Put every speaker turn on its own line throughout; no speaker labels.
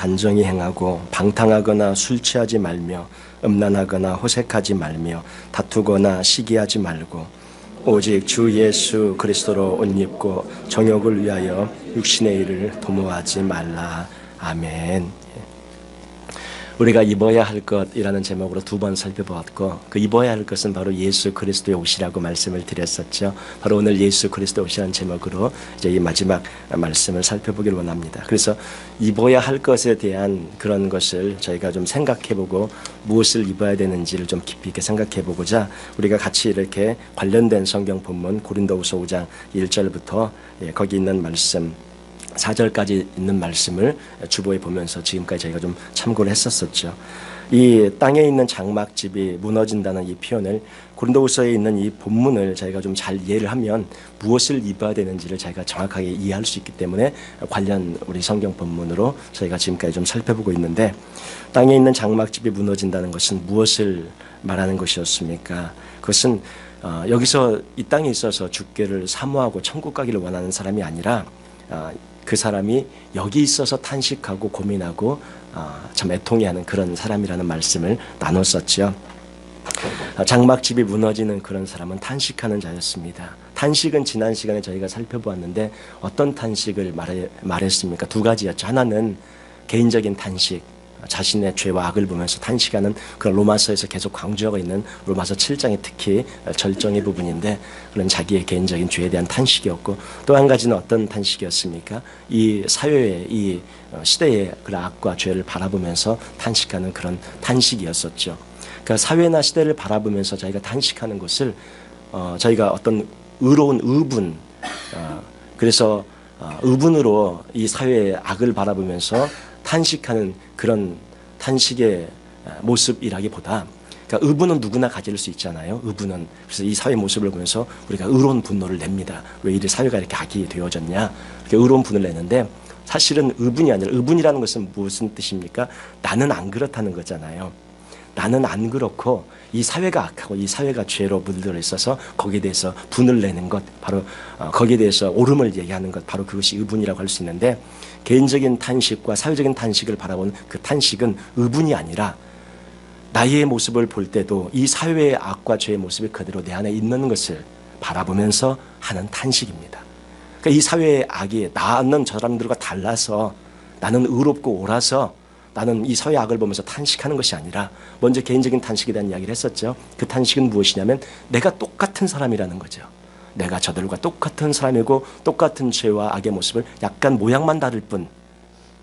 단정히 행하고 방탕하거나 술 취하지 말며 음란하거나 호색하지 말며 다투거나 시기하지 말고 오직 주 예수 그리스도로 옷 입고 정욕을 위하여 육신의 일을 도모하지 말라. 아멘. 우리가 입어야 할 것이라는 제목으로 두 번 살펴보았고, 그 입어야 할 것은 바로 예수 그리스도의 옷이라고 말씀을 드렸었죠. 바로 오늘 예수 그리스도의 옷이라는 제목으로 이제 이 마지막 말씀을 살펴보길 원합니다. 그래서 입어야 할 것에 대한 그런 것을 저희가 좀 생각해보고 무엇을 입어야 되는지를 좀 깊이 있게 생각해보고자 우리가 같이 이렇게 관련된 성경 본문 고린도후서 5장 1절부터 거기 있는 말씀 4절까지 있는 말씀을 주보에 보면서 지금까지 저희가 좀 참고를 했었었죠. 이 땅에 있는 장막집이 무너진다는 이 표현을 고린도후서에 있는 이 본문을 저희가 좀 잘 이해를 하면 무엇을 입어야 되는지를 저희가 정확하게 이해할 수 있기 때문에 관련 우리 성경 본문으로 저희가 지금까지 좀 살펴보고 있는데, 땅에 있는 장막집이 무너진다는 것은 무엇을 말하는 것이었습니까? 그것은 여기서 이 땅에 있어서 주께를 사모하고 천국 가기를 원하는 사람이 아니라 그 사람이 여기 있어서 탄식하고 고민하고 참 애통해하는 그런 사람이라는 말씀을 나눴었죠. 장막집이 무너지는 그런 사람은 탄식하는 자였습니다. 탄식은 지난 시간에 저희가 살펴보았는데 어떤 탄식을 말했습니까? 두 가지였죠. 하나는 개인적인 탄식, 자신의 죄와 악을 보면서 탄식하는 그런 로마서에서 계속 강조하고 있는 로마서 7장의 특히 절정의 부분인데, 그런 자기의 개인적인 죄에 대한 탄식이었고, 또 한 가지는 어떤 탄식이었습니까? 이 사회의 이 시대의 그런 악과 죄를 바라보면서 탄식하는 그런 탄식이었었죠. 그러니까 사회나 시대를 바라보면서 저희가 탄식하는 것을 저희가 어떤 의로운 의분, 그래서 의분으로 이 사회의 악을 바라보면서 탄식하는 그런 탄식의 모습이라기보다, 그러니까 의분은 누구나 가질 수 있잖아요. 의분은. 그래서 이 사회 모습을 보면서 우리가 의로운 분노를 냅니다. 왜 이 사회가 이렇게 악이 되어졌냐, 이렇게 의로운 분을 내는데, 사실은 의분이 아니라, 의분이라는 것은 무슨 뜻입니까? 나는 안 그렇다는 거잖아요. 나는 안 그렇고 이 사회가 악하고 이 사회가 죄로 물들어 있어서 거기에 대해서 분을 내는 것, 바로 거기에 대해서 옳음을 얘기하는 것, 바로 그것이 의분이라고 할 수 있는데, 개인적인 탄식과 사회적인 탄식을 바라보는 그 탄식은 의분이 아니라 나의 모습을 볼 때도 이 사회의 악과 죄의 모습이 그대로 내 안에 있는 것을 바라보면서 하는 탄식입니다. 그러니까 이 사회의 악이 나는 저 사람들과 달라서, 나는 의롭고 옳아서 나는 이 사회의 악을 보면서 탄식하는 것이 아니라, 먼저 개인적인 탄식에 대한 이야기를 했었죠. 그 탄식은 무엇이냐면 내가 똑같은 사람이라는 거죠. 내가 저들과 똑같은 사람이고 똑같은 죄와 악의 모습을 약간 모양만 다를 뿐,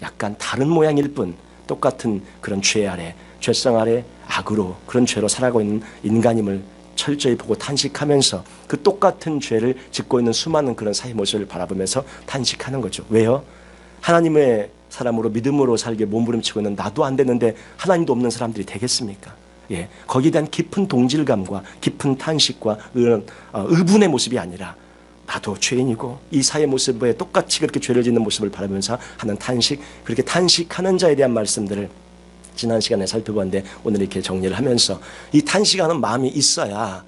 약간 다른 모양일 뿐, 똑같은 그런 죄 아래, 죄성 아래 악으로 그런 죄로 살아가고 있는 인간임을 철저히 보고 탄식하면서 그 똑같은 죄를 짓고 있는 수많은 그런 사회 모습을 바라보면서 탄식하는 거죠. 왜요? 하나님의 사람으로 믿음으로 살게 몸부림치고 있는 나도 안 되는데 하나님도 없는 사람들이 되겠습니까? 예, 거기에 대한 깊은 동질감과 깊은 탄식과 이런 의분의 모습이 아니라, 나도 죄인이고 이 사회 모습에 똑같이 그렇게 죄를 짓는 모습을 바라보면서 하는 탄식, 그렇게 탄식하는 자에 대한 말씀들을 지난 시간에 살펴봤는데, 오늘 이렇게 정리를 하면서 이 탄식하는 마음이 있어야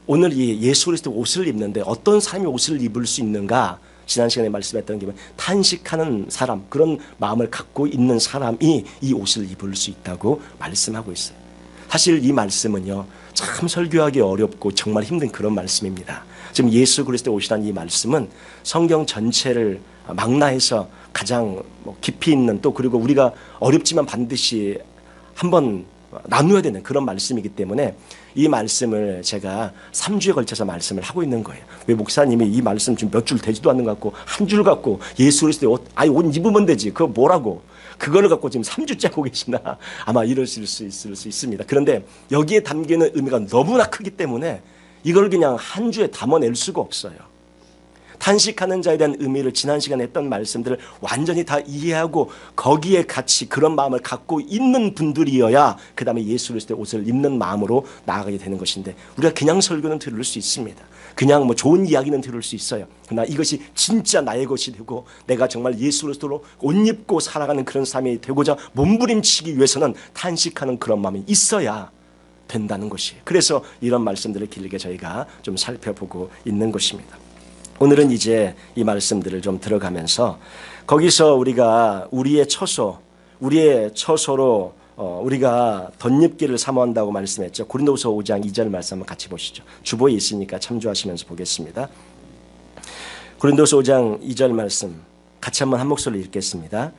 오늘 이 예수 그리스도 옷을 입는데 어떤 사람이 옷을 입을 수 있는가, 지난 시간에 말씀했던 게 탄식하는 사람, 그런 마음을 갖고 있는 사람이 이 옷을 입을 수 있다고 말씀하고 있어요. 사실 이 말씀은요, 참 설교하기 어렵고 정말 힘든 그런 말씀입니다. 지금 예수 그리스도의 옷이라는 이 말씀은 성경 전체를 망라해서 가장 깊이 있는, 또 그리고 우리가 어렵지만 반드시 한번 나누어야 되는 그런 말씀이기 때문에 이 말씀을 제가 3주에 걸쳐서 말씀을 하고 있는 거예요. 왜 목사님이 이 말씀 지금 몇 줄 되지도 않는 것 같고 한 줄 갖고 예수 그리스도의 옷, 옷 입으면 되지, 그거 뭐라고, 그거를 갖고 지금 3주째 하고 계시나, 아마 이러실 수 있습니다. 그런데 여기에 담기는 의미가 너무나 크기 때문에 이걸 그냥 한 주에 담아낼 수가 없어요. 탄식하는 자에 대한 의미를 지난 시간에 했던 말씀들을 완전히 다 이해하고 거기에 같이 그런 마음을 갖고 있는 분들이어야 그 다음에 예수 그리스도의 옷을 입는 마음으로 나아가게 되는 것인데, 우리가 그냥 설교는 들을 수 있습니다. 그냥 좋은 이야기는 들을 수 있어요. 그러나 이것이 진짜 나의 것이 되고 내가 정말 예수 그리스도로 옷 입고 살아가는 그런 삶이 되고자 몸부림치기 위해서는 탄식하는 그런 마음이 있어야 된다는 것이에요. 그래서 이런 말씀들을 길게 저희가 좀 살펴보고 있는 것입니다. 오늘은 이제 이 말씀들을 좀 들어가면서 거기서 우리가 우리의 처소, 우리의 처소로 우리가 덧입기를 사모한다고 말씀했죠. 고린도후서 5장 2절 말씀 한번 같이 보시죠. 주보에 있으니까 참조하시면서 보겠습니다. 고린도후서 5장 2절 말씀 같이 한번 한 목소리로 읽겠습니다.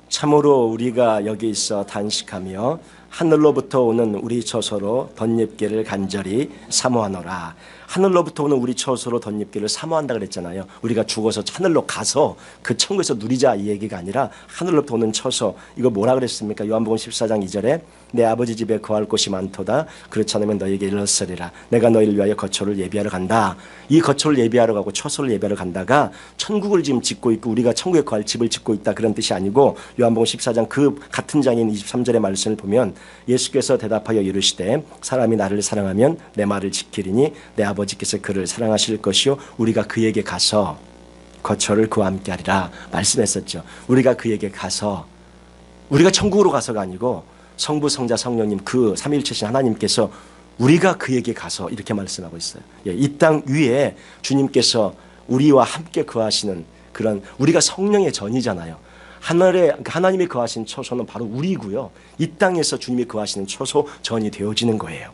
참으로 우리가 여기 있어 단식하며 하늘로부터 오는 우리 처소로 덧입기를 간절히 사모하노라. 하늘로부터 오는 우리 처소로 덧입기를 사모한다 그랬잖아요. 우리가 죽어서 하늘로 가서 그 천국에서 누리자 이 얘기가 아니라 하늘로부터 오는 처소. 이거 뭐라 그랬습니까? 요한복음 14장 2절에 내 아버지 집에 거할 곳이 많도다. 그렇지 않으면 너에게 일렀으리라. 내가 너희를 위하여 거처를 예비하러 간다. 이 거처를 예비하러 가고 처소를 예비하러 간다가 천국을 지금 짓고 있고 우리가 천국에 거할 집을 짓고 있다 그런 뜻이 아니고 요한복음 14장 그 같은 장인 23절의 말씀을 보면 예수께서 대답하여 이르시되 사람이 나를 사랑하면 내 말을 지키리니 내 아버지께서 그를 사랑하실 것이요 우리가 그에게 가서 거처를 그와 함께 하리라 말씀했었죠. 우리가 그에게 가서 우리가 천국으로 가서가 아니고 성부 성자 성령님 그 삼위일체신 하나님께서 우리가 그에게 가서 이렇게 말씀하고 있어요. 이 땅 위에 주님께서 우리와 함께 거하시는 그런 우리가 성령의 전이잖아요. 하늘에 하나님이 거하신 처소는 바로 우리고요. 이 땅에서 주님이 거하시는 처소 전이 되어지는 거예요.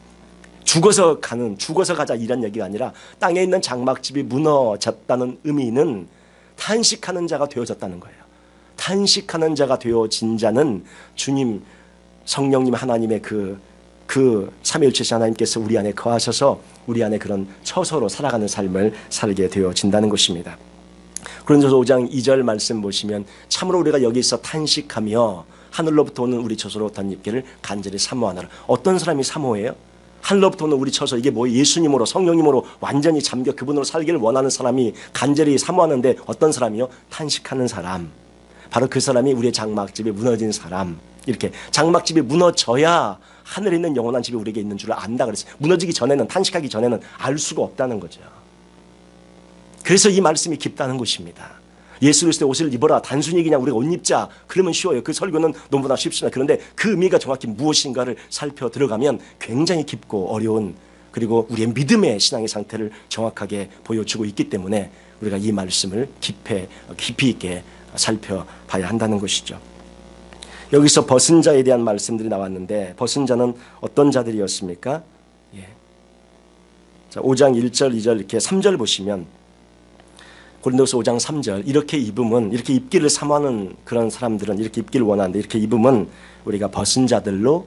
죽어서 가자 이런 얘기가 아니라 땅에 있는 장막집이 무너졌다는 의미는 탄식하는 자가 되어졌다는 거예요. 탄식하는 자가 되어진 자는 주님 성령님 하나님의 그 삼위일체신 하나님께서 우리 안에 거하셔서 우리 안에 그런 처소로 살아가는 삶을 살게 되어진다는 것입니다. 고린도서 5장 2절 말씀 보시면 참으로 우리가 여기 있어 탄식하며 하늘로부터 오는 우리 처소로 덧입기를 간절히 사모하노라. 어떤 사람이 사모해요? 하늘로부터 오는 우리 처소 이게 뭐 예수님으로 성령님으로 완전히 잠겨 그분으로 살기를 원하는 사람이 간절히 사모하는데 어떤 사람이요? 탄식하는 사람. 바로 그 사람이 우리의 장막집이 무너진 사람. 이렇게 장막집이 무너져야 하늘에 있는 영원한 집이 우리에게 있는 줄 안다 그랬어요. 무너지기 전에는 탄식하기 전에는 알 수가 없다는 거죠. 그래서 이 말씀이 깊다는 것입니다. 예수 그리스도의 옷을 입어라. 단순히 그냥 우리가 옷 입자. 그러면 쉬워요. 그 설교는 너무나 쉽습니다. 그런데 그 의미가 정확히 무엇인가를 살펴 들어가면 굉장히 깊고 어려운 그리고 우리의 믿음의 신앙의 상태를 정확하게 보여주고 있기 때문에 우리가 이 말씀을 깊이 있게 살펴봐야 한다는 것이죠. 여기서 벗은 자에 대한 말씀들이 나왔는데 벗은 자는 어떤 자들이었습니까? 자, 5장 1절 2절 이렇게 3절 보시면 고린도서 5장 3절 이렇게 입음은 이렇게 입기를 사모하는 그런 사람들은 이렇게 입기를 원하는데 이렇게 입음은 우리가 벗은 자들로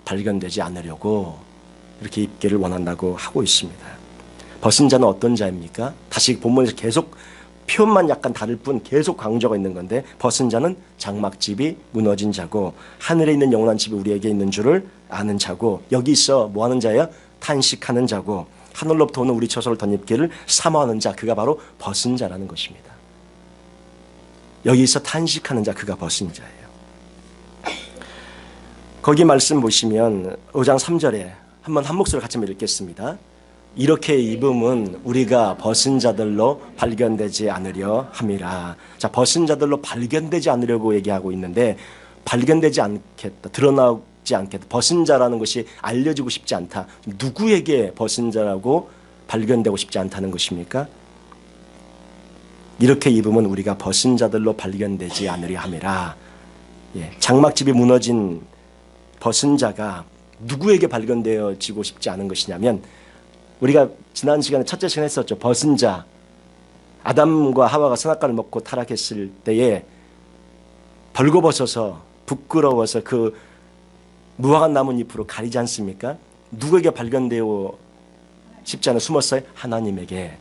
발견되지 않으려고 이렇게 입기를 원한다고 하고 있습니다. 벗은 자는 어떤 자입니까? 다시 본문에서 계속 표현만 약간 다를 뿐 계속 강조가 있는 건데 벗은 자는 장막집이 무너진 자고 하늘에 있는 영원한 집이 우리에게 있는 줄을 아는 자고 여기 있어 뭐 하는 자예요? 탄식하는 자고 하늘로부터 오는 우리 처소를 덧입기를 사모하는 자 그가 바로 벗은 자라는 것입니다. 여기서 탄식하는 자 그가 벗은 자예요. 거기 말씀 보시면 5장 3절에 한번 한 목소리로 같이 읽겠습니다. 이렇게 입음은 우리가 벗은 자들로 발견되지 않으려 함이라. 자, 벗은 자들로 발견되지 않으려고 얘기하고 있는데 발견되지 않겠다. 드러나지 않겠다. 벗은 자라는 것이 알려지고 싶지 않다. 누구에게 벗은 자라고 발견되고 싶지 않다는 것입니까? 이렇게 입음은 우리가 벗은 자들로 발견되지 않으려 함이라. 장막집이 무너진 벗은 자가 누구에게 발견되어지고 싶지 않은 것이냐면 우리가 지난 시간에 첫째 시간에 했었죠. 벗은 자 아담과 하와가 선악과를 먹고 타락했을 때에 벌거벗어서 부끄러워서 그 무화과 나뭇잎으로 가리지 않습니까? 누구에게 발견되어 싶지 않아 숨었어요? 하나님에게.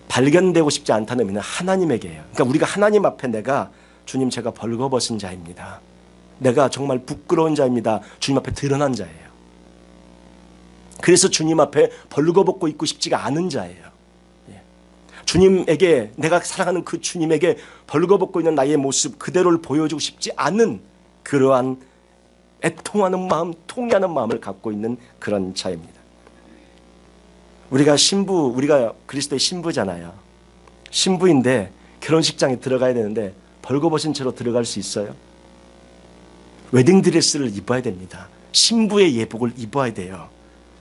발견되고 싶지 않다는 의미는 하나님에게예요. 그러니까 우리가 하나님 앞에 내가 주님 제가 벌거벗은 자입니다. 내가 정말 부끄러운 자입니다. 주님 앞에 드러난 자예요. 그래서 주님 앞에 벌거벗고 있고 싶지가 않은 자예요. 주님에게 내가 사랑하는 그 주님에게 벌거벗고 있는 나의 모습 그대로를 보여주고 싶지 않은 그러한 애통하는 마음, 통해하는 마음을 갖고 있는 그런 자입니다. 우리가 그리스도의 신부잖아요. 신부인데 결혼식장에 들어가야 되는데 벌거벗은 채로 들어갈 수 있어요? 웨딩드레스를 입어야 됩니다. 신부의 예복을 입어야 돼요.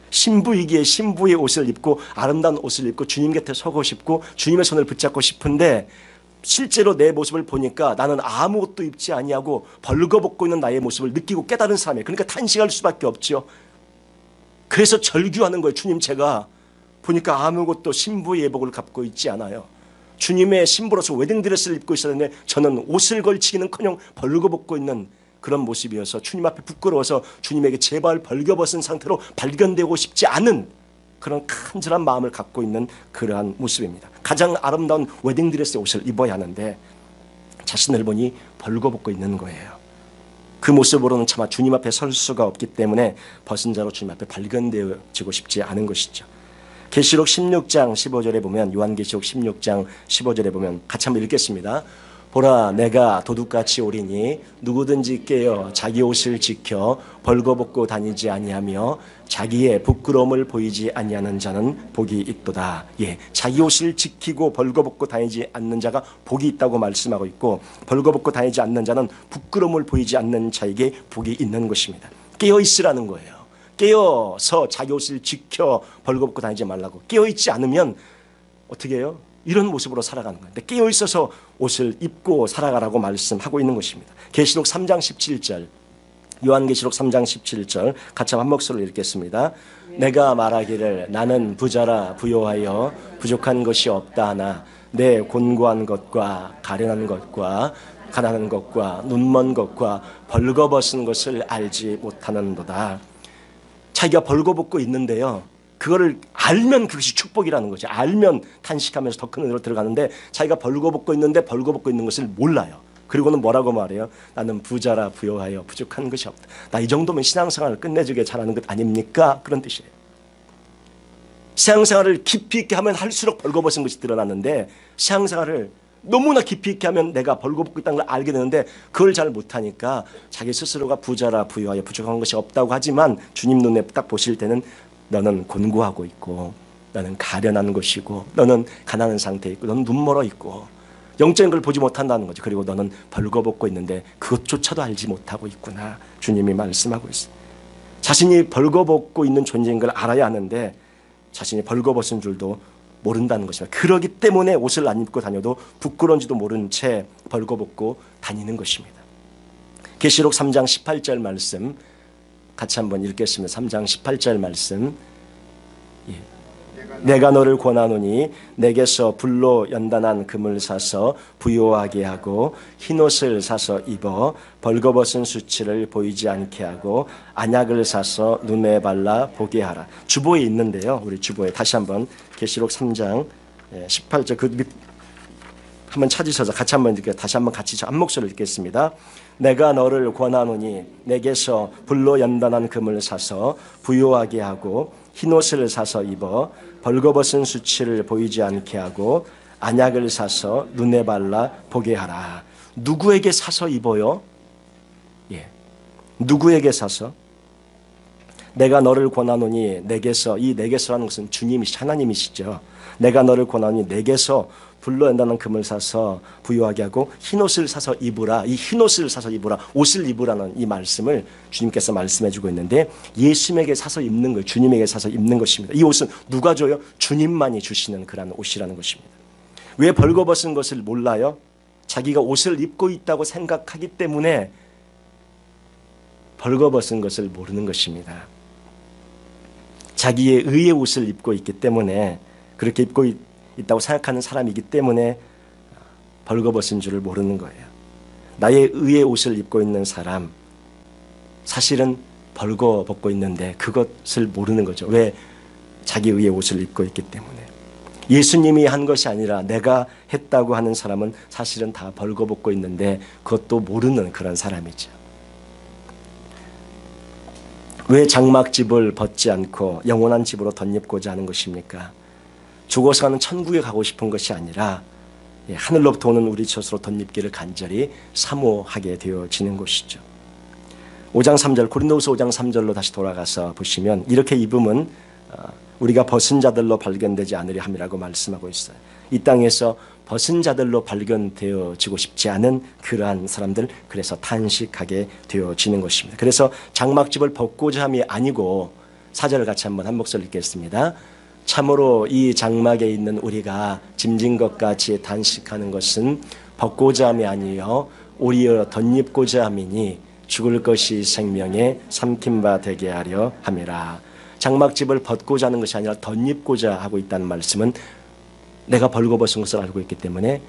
신부이기에 신부의 옷을 입고 아름다운 옷을 입고 주님 곁에 서고 싶고 주님의 손을 붙잡고 싶은데 실제로 내 모습을 보니까 나는 아무것도 입지 아니하고 벌거벗고 있는 나의 모습을 느끼고 깨달은 사람이에요. 그러니까 탄식할 수밖에 없죠. 그래서 절규하는 거예요. 주님, 제가 보니까 아무것도 신부의 예복을 갖고 있지 않아요. 주님의 신부로서 웨딩드레스를 입고 있었는데 저는 옷을 걸치기는커녕 벌거벗고 있는 그런 모습이어서 주님 앞에 부끄러워서 주님에게 제발 벌거벗은 상태로 발견되고 싶지 않은 그런 간절한 마음을 갖고 있는 그러한 모습입니다. 가장 아름다운 웨딩드레스의 옷을 입어야 하는데 자신을 보니 벌거벗고 있는 거예요. 그 모습으로는 차마 주님 앞에 설 수가 없기 때문에 벗은 자로 주님 앞에 발견되어지고 싶지 않은 것이죠. 계시록 16장 15절에 보면, 요한계시록 16장 15절에 보면 같이 한번 읽겠습니다. 보라, 내가 도둑같이 오리니 누구든지 깨어 자기 옷을 지켜 벌거벗고 다니지 아니하며 자기의 부끄러움을 보이지 아니하는 자는 복이 있도다. 예, 자기 옷을 지키고 벌거벗고 다니지 않는 자가 복이 있다고 말씀하고 있고, 벌거벗고 다니지 않는 자는 부끄러움을 보이지 않는 자에게 복이 있는 것입니다. 깨어 있으라는 거예요. 깨어서 자기 옷을 지켜 벌거벗고 다니지 말라고. 깨어있지 않으면 어떻게 해요? 이런 모습으로 살아가는 거예요. 깨어있어서 옷을 입고 살아가라고 말씀하고 있는 것입니다. 계시록 3장 17절, 요한계시록 3장 17절 같이 한 목소리로 읽겠습니다. 내가 말하기를 나는 부자라 부요하여 부족한 것이 없다 하나 내 곤고한 것과 가련한 것과 가난한 것과 눈먼 것과 벌거벗은 것을 알지 못하는도다. 자기가 벌거벗고 있는데요, 그거를 알면 그것이 축복이라는 거죠. 알면 탄식하면서 더 큰 은혜로 들어가는데 자기가 벌거벗고 있는데 벌거벗고 있는 것을 몰라요. 그리고는 뭐라고 말해요? 나는 부자라 부요하여 부족한 것이 없다. 나 이 정도면 신앙생활을 끝내주게 잘하는 것 아닙니까? 그런 뜻이에요. 신앙생활을 깊이 있게 하면 할수록 벌거벗은 것이 드러나는데, 신앙생활을 너무나 깊이 있게 하면 내가 벌거벗고 있다는 걸 알게 되는데 그걸 잘 못하니까 자기 스스로가 부자라 부요하여 부족한 것이 없다고 하지만 주님 눈에 딱 보실 때는 너는 곤고하고 있고, 너는 가련한 것이고, 너는 가난한 상태에 있고, 너는 눈멀어 있고, 영적인 걸 보지 못한다는 거죠. 그리고 너는 벌거벗고 있는데 그것조차도 알지 못하고 있구나. 주님이 말씀하고 있어요. 자신이 벌거벗고 있는 존재인 걸 알아야 하는데 자신이 벌거벗은 줄도 모른다는 것입니다. 그렇기 때문에 옷을 안 입고 다녀도 부끄러운지도 모른 채 벌거벗고 다니는 것입니다. 계시록 3장 18절 말씀 같이 한번 읽겠습니다. 3장 18절 말씀. 예. 내가 너를 권하노니 내게서 불로 연단한 금을 사서 부요하게 하고 흰옷을 사서 입어 벌거벗은 수치를 보이지 않게 하고 안약을 사서 눈에 발라 보게 하라. 주보에 있는데요. 우리 주보에 다시 한번 계시록 3장 18절 그 밑 한번 찾으셔서 같이 한번 읽게 다시 한번 같이 한 목소리를 읽겠습니다. 내가 너를 권하노니 내게서 불로 연단한 금을 사서 부요하게 하고 흰옷을 사서 입어 벌거벗은 수치를 보이지 않게 하고 안약을 사서 눈에 발라 보게 하라. 누구에게 사서 입어요? 예, 누구에게 사서? 내가 너를 권하노니 내게서, 이 내게서라는 것은 주님이시 하나님이시죠. 내가 너를 권하노니 내게서 불로 연단한 금을 사서 부요하게 하고 흰옷을 사서 입으라. 이 흰옷을 사서 입으라, 옷을 입으라는 이 말씀을 주님께서 말씀해 주고 있는데, 예수님에게 사서 입는 거예요. 주님에게 사서 입는 것입니다. 이 옷은 누가 줘요? 주님만이 주시는 그런 옷이라는 것입니다. 왜 벌거벗은 것을 몰라요? 자기가 옷을 입고 있다고 생각하기 때문에 벌거벗은 것을 모르는 것입니다. 자기의 의의 옷을 입고 있기 때문에, 그렇게 입고 있다고 생각하는 사람이기 때문에 벌거벗은 줄을 모르는 거예요. 나의 의의 옷을 입고 있는 사람, 사실은 벌거벗고 있는데 그것을 모르는 거죠. 왜? 자기 의의 옷을 입고 있기 때문에. 예수님이 한 것이 아니라 내가 했다고 하는 사람은 사실은 다 벌거벗고 있는데 그것도 모르는 그런 사람이죠. 왜 장막집을 벗지 않고 영원한 집으로 덧입고자 하는 것입니까? 죽어서 가는 천국에 가고 싶은 것이 아니라 하늘로부터 오는 우리 젖으로 덧입기를 간절히 사모하게 되어지는 것이죠. 5장 3절, 고린도후서 5장 3절로 다시 돌아가서 보시면 이렇게 입음은 우리가 벗은 자들로 발견되지 않으려 함이라고 말씀하고 있어요. 이 땅에서 벗은 자들로 발견되어지고 싶지 않은 그러한 사람들, 그래서 탄식하게 되어지는 것입니다. 그래서 장막집을 벗고자 함이 아니고, 4절을 같이 한번 한 목소리 읽겠습니다. 참으로 이 장막에 있는 우리가 짐진 것 같이 단식하는 것은 벗고자 함이 아니요 오히려 덧입고자 함이니 죽을 것이 생명에 삼킨 바 되게 하려 함이라. 장막집을 벗고자 하는 것이 아니라 덧입고자 하고 있다는 말씀은 내가 벌거벗은 것을 알고 있기 때문에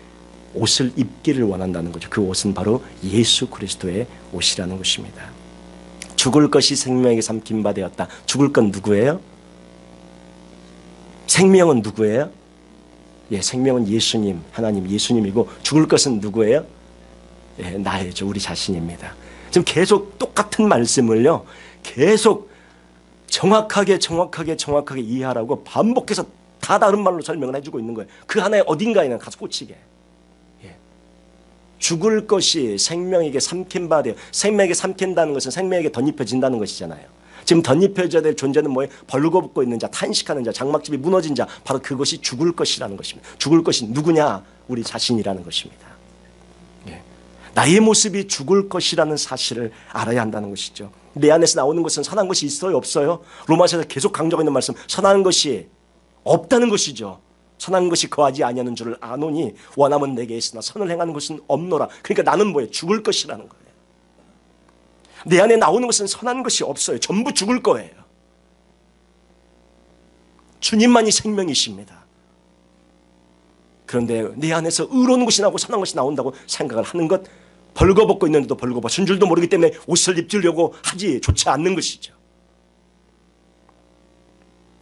옷을 입기를 원한다는 거죠. 그 옷은 바로 예수 그리스도의 옷이라는 것입니다. 죽을 것이 생명에게 삼킨 바 되었다. 죽을 건 누구예요? 생명은 누구예요? 예, 생명은 예수님, 하나님 예수님이고 죽을 것은 누구예요? 예, 나예죠. 우리 자신입니다. 지금 계속 똑같은 말씀을요, 계속 정확하게 이해하라고 반복해서 다 다른 말로 설명을 해주고 있는 거예요. 그 하나의 어딘가에는 가서 꽂히게. 예. 죽을 것이 생명에게 삼킨 바 되어, 생명에게 삼킨다는 것은 생명에게 덧입혀진다는 것이잖아요. 지금 덧입혀져야 될 존재는 뭐예요? 벌거벗고 있는 자, 탄식하는 자, 장막집이 무너진 자, 바로 그것이 죽을 것이라는 것입니다. 죽을 것이 누구냐? 우리 자신이라는 것입니다. 예. 나의 모습이 죽을 것이라는 사실을 알아야 한다는 것이죠. 내 안에서 나오는 것은 선한 것이 있어요? 없어요? 로마서에서 계속 강조하고 있는 말씀, 선한 것이 없다는 것이죠. 선한 것이 거하지 아니하는 줄을 아노니 원함은 내게 있으나 선을 행하는 것은 없노라. 그러니까 나는 뭐예요? 죽을 것이라는 거예요. 내 안에 나오는 것은 선한 것이 없어요. 전부 죽을 거예요. 주님만이 생명이십니다. 그런데 내 안에서 의로운 것이 나오고 선한 것이 나온다고 생각을 하는 것, 벌거벗고 있는데도 벌거벗은 줄도 모르기 때문에 옷을 입으려고 하지 좋지 않는 것이죠.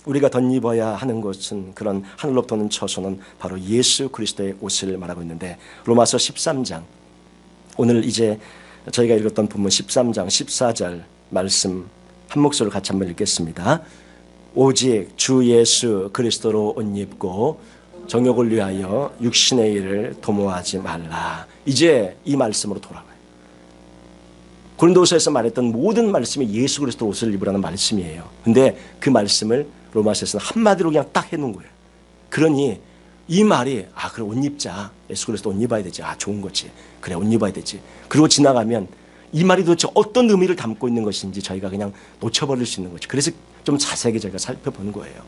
우리가 덧입어야 하는 것은, 그런 하늘로부터 오는 처소는 바로 예수 그리스도의 옷을 말하고 있는데, 로마서 13장, 오늘 이제 저희가 읽었던 본문 13장 14절 말씀 한 목소리로 같이 한번 읽겠습니다. 오직 주 예수 그리스도로 옷 입고 정욕을 위하여 육신의 일을 도모하지 말라. 이제 이 말씀으로 돌아가요. 고린도서에서 말했던 모든 말씀이 예수 그리스도 옷을 입으라는 말씀이에요. 근데 그 말씀을 로마서에서는 한마디로 그냥 딱 해놓은 거예요. 그러니 이 말이, 아 그래 옷 입자, 예수 그리스도 옷 입어야 되지, 아 좋은 거지, 그래 옷 입어야 되지, 그리고 지나가면 이 말이 도대체 어떤 의미를 담고 있는 것인지 저희가 그냥 놓쳐버릴 수 있는 거죠. 그래서 좀 자세하게 저희가 살펴보는 거예요.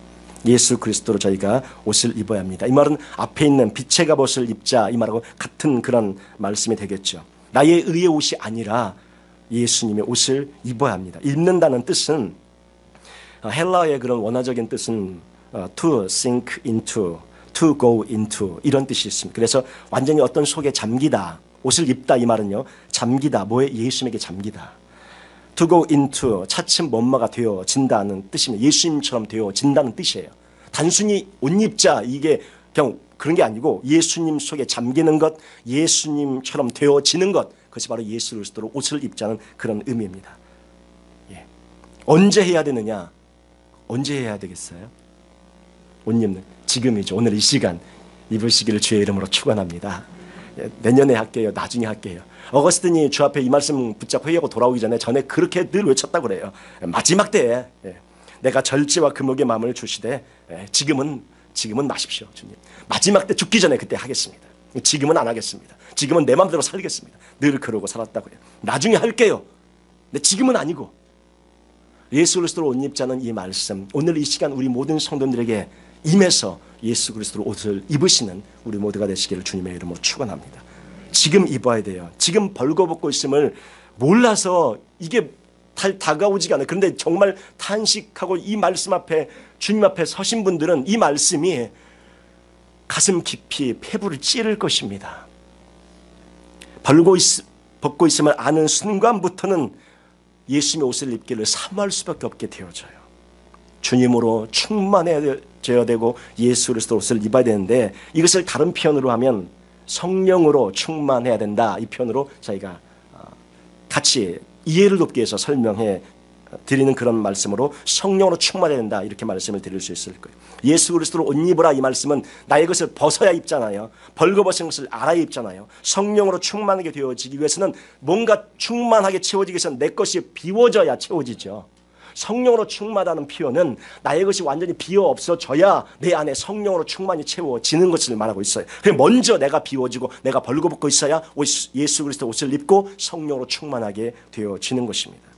예수 그리스도로 저희가 옷을 입어야 합니다. 이 말은 앞에 있는 빛의 갑옷을 입자, 이 말하고 같은 그런 말씀이 되겠죠. 나의 의의 옷이 아니라 예수님의 옷을 입어야 합니다. 입는다는 뜻은, 헬라어의 그런 원어적인 뜻은 to sink into, to go into 이런 뜻이 있습니다. 그래서 완전히 어떤 속에 잠기다, 옷을 입다 이 말은요, 잠기다, 뭐에? 예수님에게 잠기다. to go into, 차츰 뭔가가 되어진다는 뜻입니다. 예수님처럼 되어진다는 뜻이에요. 단순히 옷 입자, 이게 그냥 그런 게 아니고 예수님 속에 잠기는 것, 예수님처럼 되어지는 것, 그것이 바로 예수 그리스도로 옷을 입자는 그런 의미입니다. 예. 언제 해야 되느냐? 언제 해야 되겠어요? 옷 입는 지금이죠. 오늘 이 시간 입으시기를 주의 이름으로 축원합니다. 내년에 할게요. 나중에 할게요. 어거스틴이 주 앞에 이 말씀 붙잡고 회의하고 돌아오기 전에 그렇게 늘 외쳤다고 그래요. 마지막 때에 내가 절제와 금옥의 마음을 주시되 지금은 마십시오. 주님. 마지막 때 죽기 전에 그때 하겠습니다. 지금은 안 하겠습니다. 지금은 내 마음대로 살겠습니다. 늘 그러고 살았다고요. 나중에 할게요. 근데 지금은 아니고. 예수 그리스도로 옷 입자는 이 말씀, 오늘 이 시간 우리 모든 성도들에게 임해서 예수 그리스도로 옷을 입으시는 우리 모두가 되시기를 주님의 이름으로 축원합니다. 지금 입어야 돼요. 지금 벌거벗고 있음을 몰라서 이게 다가오지가 않아요. 그런데 정말 탄식하고 이 말씀 앞에, 주님 앞에 서신 분들은 이 말씀이 가슴 깊이 폐부를 찌를 것입니다. 벗고 있음을 아는 순간부터는 예수님의 옷을 입기를 사모할 수밖에 없게 되어져요. 주님으로 충만해져야 되고 예수 그리스도 옷을 입어야 되는데, 이것을 다른 표현으로 하면 성령으로 충만해야 된다, 이 표현으로 저희가 같이 이해를 돕기 위해서 설명해 드리는 그런 말씀으로 성령으로 충만해야 된다, 이렇게 말씀을 드릴 수 있을 거예요. 예수 그리스도로 옷 입으라, 이 말씀은 나의 것을 벗어야 입잖아요. 벌거벗은 것을 알아야 입잖아요. 성령으로 충만하게 되어지기 위해서는 뭔가 충만하게 채워지기 위해서는 내 것이 비워져야 채워지죠. 성령으로 충만하다는 표현은 나의 것이 완전히 비어 없어져야 내 안에 성령으로 충만히 채워지는 것을 말하고 있어요. 그래서 먼저 내가 비워지고 내가 벌거벗고 있어야 예수 그리스도 옷을 입고 성령으로 충만하게 되어지는 것입니다.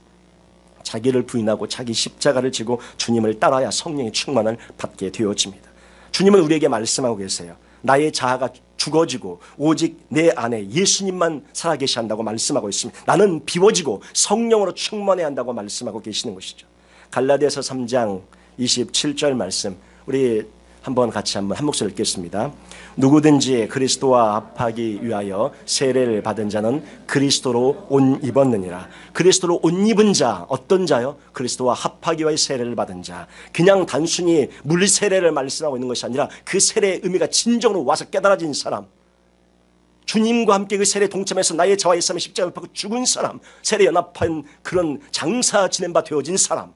자기를 부인하고 자기 십자가를 지고 주님을 따라야 성령의 충만을 받게 되어집니다. 주님은 우리에게 말씀하고 계세요. 나의 자아가 죽어지고 오직 내 안에 예수님만 살아계셔야 한다고 말씀하고 있습니다. 나는 비워지고 성령으로 충만해야 한다고 말씀하고 계시는 것이죠. 갈라디아서 3장 27절 말씀, 우리 한번 같이 한 목소리 읽겠습니다. 누구든지 그리스도와 합하기 위하여 세례를 받은 자는 그리스도로 옷 입었느니라. 그리스도로 옷 입은 자, 어떤 자요? 그리스도와 합하기 위하여 세례를 받은 자. 그냥 단순히 물 세례를 말씀하고 있는 것이 아니라 그 세례의 의미가 진정으로 와서 깨달아진 사람, 주님과 함께 그 세례에 동참해서 나의 자와 예수님의 십자가를 받고 죽은 사람, 세례 연합한 그런 장사 지낸 바 되어진 사람,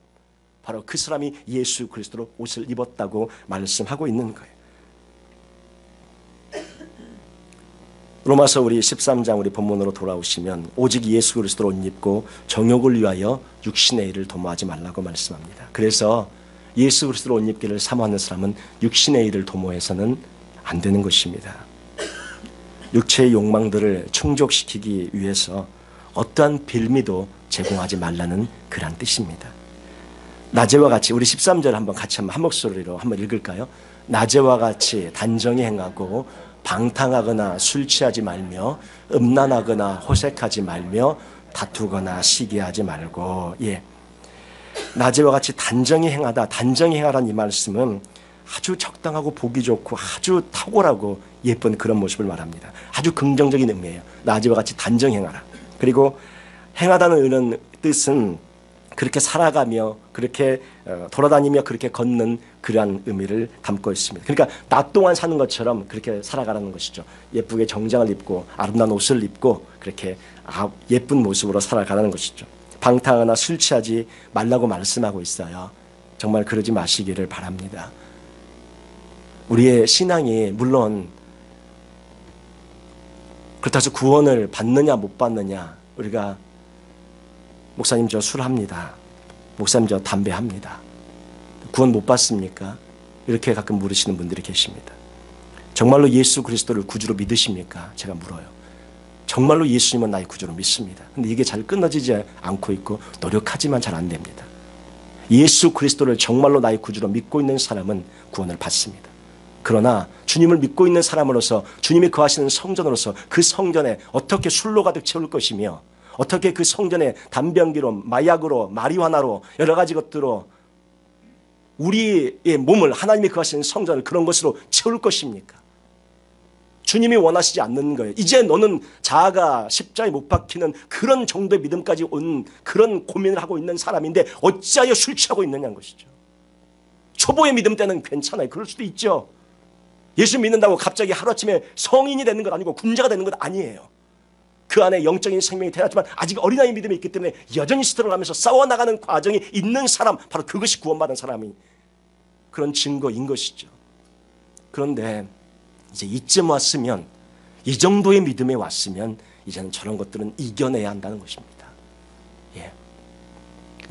바로 그 사람이 예수 그리스도로 옷을 입었다고 말씀하고 있는 거예요. 로마서 우리 13장 우리 본문으로 돌아오시면 오직 예수 그리스도로 옷 입고 정욕을 위하여 육신의 일을 도모하지 말라고 말씀합니다. 그래서 예수 그리스도로 옷 입기를 사모하는 사람은 육신의 일을 도모해서는 안 되는 것입니다. 육체의 욕망들을 충족시키기 위해서 어떠한 빌미도 제공하지 말라는 그런 뜻입니다. 낮에와 같이 우리 13절 한번 같이 한 목소리로 한번 읽을까요? 낮에와 같이 단정히 행하고 방탕하거나 술 취하지 말며 음란하거나 호색하지 말며 다투거나 시기하지 말고. 낮에와 같이 단정히 행하다, 단정히 행하라는 이 말씀은 아주 적당하고 보기 좋고 아주 탁월하고 예쁜 그런 모습을 말합니다. 아주 긍정적인 의미예요. 낮에와 같이 단정히 행하라. 그리고 행하다는 뜻은 그렇게 살아가며 그렇게 돌아다니며 그렇게 걷는 그러한 의미를 담고 있습니다. 그러니까 낮 동안 사는 것처럼 그렇게 살아가라는 것이죠. 예쁘게 정장을 입고 아름다운 옷을 입고 그렇게 예쁜 모습으로 살아가라는 것이죠. 방탕하거나 술 취하지 말라고 말씀하고 있어요. 정말 그러지 마시기를 바랍니다. 우리의 신앙이 물론 그렇다고 해서 구원을 받느냐 못 받느냐, 우리가 목사님 저 술합니다, 목사님 저 담배합니다, 구원 못 받습니까? 이렇게 가끔 물으시는 분들이 계십니다. 정말로 예수 그리스도를 구주로 믿으십니까? 제가 물어요. 정말로 예수님은 나의 구주로 믿습니다. 근데 이게 잘 끊어지지 않고 있고 노력하지만 잘 안 됩니다. 예수 그리스도를 정말로 나의 구주로 믿고 있는 사람은 구원을 받습니다. 그러나 주님을 믿고 있는 사람으로서, 주님이 거하시는 성전으로서 그 성전에 어떻게 술로 가득 채울 것이며 어떻게 그 성전에 담배연기로, 마약으로, 마리화나로 여러 가지 것들로 우리의 몸을, 하나님이 거하시는 성전을 그런 것으로 채울 것입니까? 주님이 원하시지 않는 거예요. 이제 너는 자아가 십자가에 못 박히는 그런 정도의 믿음까지 온 그런 고민을 하고 있는 사람인데 어찌하여 술 취하고 있느냐는 것이죠. 초보의 믿음 때는 괜찮아요. 그럴 수도 있죠. 예수 믿는다고 갑자기 하루아침에 성인이 되는 것 아니고 군자가 되는 것 아니에요. 그 안에 영적인 생명이 태어났지만 아직 어린아이 믿음이 있기 때문에 여전히 스트럭하면서 싸워나가는 과정이 있는 사람, 바로 그것이 구원받은 사람이 그런 증거인 것이죠. 그런데 이제 이쯤 왔으면, 이 정도의 믿음에 왔으면 이제는 저런 것들은 이겨내야 한다는 것입니다.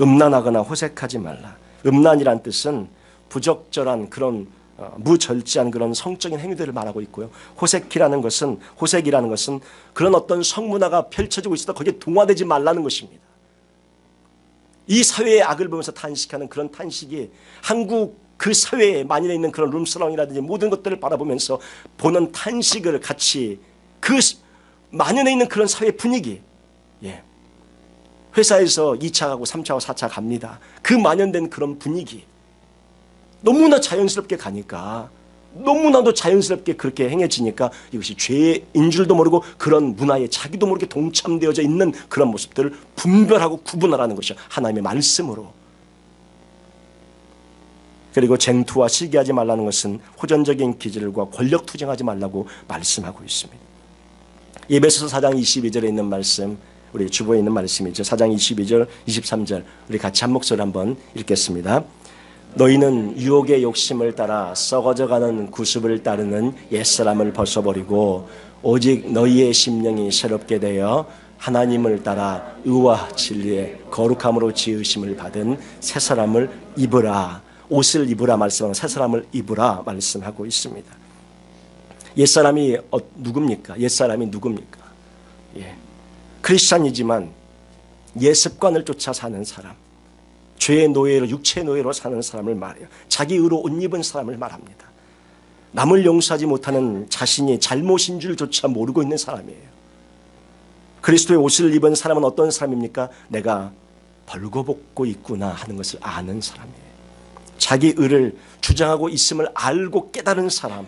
음란하거나 호색하지 말라. 음란이란 뜻은 부적절한 그런 무절제한 그런 성적인 행위들을 말하고 있고요. 호색이라는 것은 그런 어떤 성문화가 펼쳐지고 있어도 거기에 동화되지 말라는 것입니다. 이 사회의 악을 보면서 탄식하는 그런 탄식이 한국 그 사회에 만연해 있는 그런 룸사롱이라든지 모든 것들을 바라보면서 보는 탄식을 같이, 그 만연해 있는 그런 사회 분위기, 회사에서 2차 가고 3차 가고 4차 갑니다. 그 만연된 그런 분위기, 너무나 자연스럽게 가니까, 너무나도 자연스럽게 그렇게 행해지니까 이것이 죄인 줄도 모르고 그런 문화에 자기도 모르게 동참되어져 있는 그런 모습들을 분별하고 구분하라는 것이죠. 하나님의 말씀으로. 그리고 쟁투와 시기하지 말라는 것은 호전적인 기질과 권력 투쟁하지 말라고 말씀하고 있습니다. 에베소서 4장 22절에 있는 말씀, 우리 주보에 있는 말씀이죠. 4장 22절, 23절 우리 같이 한 목소리 한번 읽겠습니다. 너희는 유혹의 욕심을 따라 썩어져가는 구습을 따르는 옛사람을 벗어버리고 오직 너희의 심령이 새롭게 되어 하나님을 따라 의와 진리의 거룩함으로 지으심을 받은 새 사람을 입으라. 옷을 입으라 말씀하고 새 사람을 입으라 말씀하고 있습니다. 옛사람이 누굽니까? 옛사람이 누굽니까? 크리스찬이지만 옛 습관을 쫓아 사는 사람, 죄의 노예로, 육체의 노예로 사는 사람을 말해요. 자기 의로 옷 입은 사람을 말합니다. 남을 용서하지 못하는 자신이 잘못인 줄조차 모르고 있는 사람이에요. 그리스도의 옷을 입은 사람은 어떤 사람입니까? 내가 벌거벗고 있구나 하는 것을 아는 사람이에요. 자기 의를 주장하고 있음을 알고 깨달은 사람,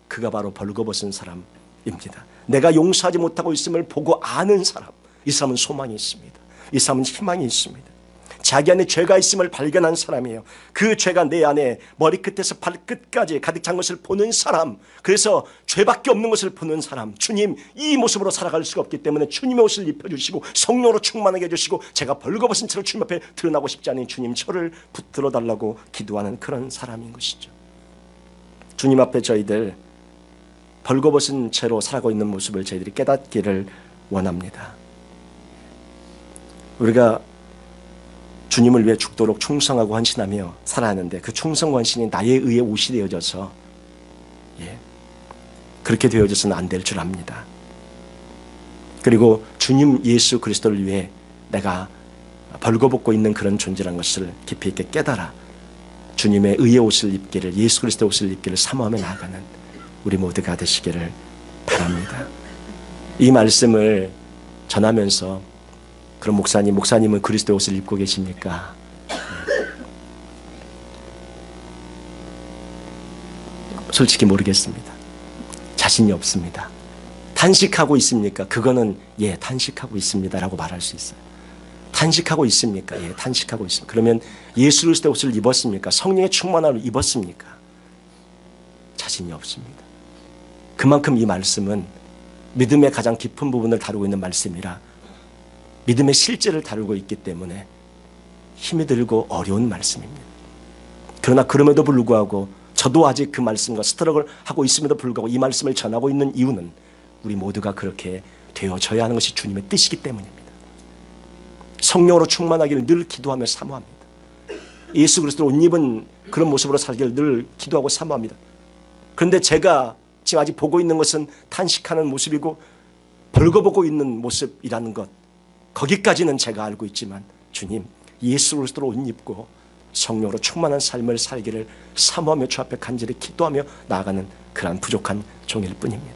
그가 바로 벌거벗은 사람입니다. 내가 용서하지 못하고 있음을 보고 아는 사람, 이 사람은 소망이 있습니다. 이 사람은 희망이 있습니다. 자기 안에 죄가 있음을 발견한 사람이에요. 그 죄가 내 안에 머리끝에서 발끝까지 가득 찬 것을 보는 사람, 그래서 죄밖에 없는 것을 보는 사람, 주님 이 모습으로 살아갈 수가 없기 때문에 주님의 옷을 입혀주시고 성령으로 충만하게 해주시고 제가 벌거벗은 채로 주님 앞에 드러나고 싶지 않으니 주님 저를 붙들어 달라고 기도하는 그런 사람인 것이죠. 주님 앞에 저희들 벌거벗은 채로 살아가고 있는 모습을 저희들이 깨닫기를 원합니다. 우리가 주님을 위해 죽도록 충성하고 헌신하며 살아가는데 그 충성 헌신이 나에 의해 옷이 되어져서 그렇게 되어져서는 안 될 줄 압니다. 그리고 주님 예수 그리스도를 위해 내가 벌거벗고 있는 그런 존재라는 것을 깊이 있게 깨달아 주님의 의의 옷을 입기를, 예수 그리스도의 옷을 입기를 사모하며 나아가는 우리 모두가 되시기를 바랍니다. 이 말씀을 전하면서 그럼 목사님은 그리스도의 옷을 입고 계십니까? 솔직히 모르겠습니다. 자신이 없습니다. 탄식하고 있습니까? 그거는 탄식하고 있습니다 라고 말할 수 있어요. 탄식하고 있습니까? 탄식하고 있습니다. 그러면 예수 그리스도의 옷을 입었습니까? 성령의 충만함을 입었습니까? 자신이 없습니다. 그만큼 이 말씀은 믿음의 가장 깊은 부분을 다루고 있는 말씀이라 믿음의 실제를 다루고 있기 때문에 힘이 들고 어려운 말씀입니다. 그러나 그럼에도 불구하고 저도 아직 그 말씀과 스트럭을 하고 있음에도 불구하고 이 말씀을 전하고 있는 이유는 우리 모두가 그렇게 되어져야 하는 것이 주님의 뜻이기 때문입니다. 성령으로 충만하기를 늘 기도하며 사모합니다. 예수 그리스도로 옷 입은 그런 모습으로 살기를 늘 기도하고 사모합니다. 그런데 제가 지금 아직 보고 있는 것은 탄식하는 모습이고 벌거벗고 있는 모습이라는 것, 거기까지는 제가 알고 있지만 주님 예수 그리스도로 옷 입고 성령으로 충만한 삶을 살기를 사모하며 주 앞에 간절히 기도하며 나아가는 그러한 부족한 종일 뿐입니다.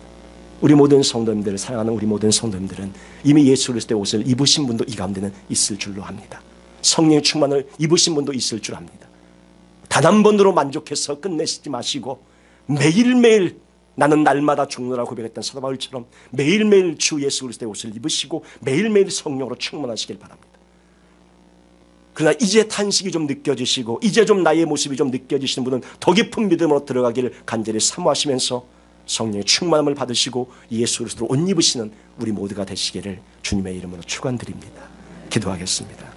우리 모든 성도님들을 사랑하는 우리 모든 성도님들은 이미 예수 그리스도의 옷을 입으신 분도 이 가운데는 있을 줄로 합니다. 성령의 충만을 입으신 분도 있을 줄 압니다. 단 한 번으로 만족해서 끝내시지 마시고 매일매일 나는 날마다 죽노라 고백했던 사도 바울처럼 매일매일 주 예수 그리스도의 옷을 입으시고 매일매일 성령으로 충만하시길 바랍니다. 그러나 이제 탄식이 좀 느껴지시고 이제 좀 나의 모습이 좀 느껴지시는 분은 더 깊은 믿음으로 들어가기를 간절히 사모하시면서 성령의 충만함을 받으시고 예수 그리스도로 옷 입으시는 우리 모두가 되시기를 주님의 이름으로 축원드립니다. 기도하겠습니다.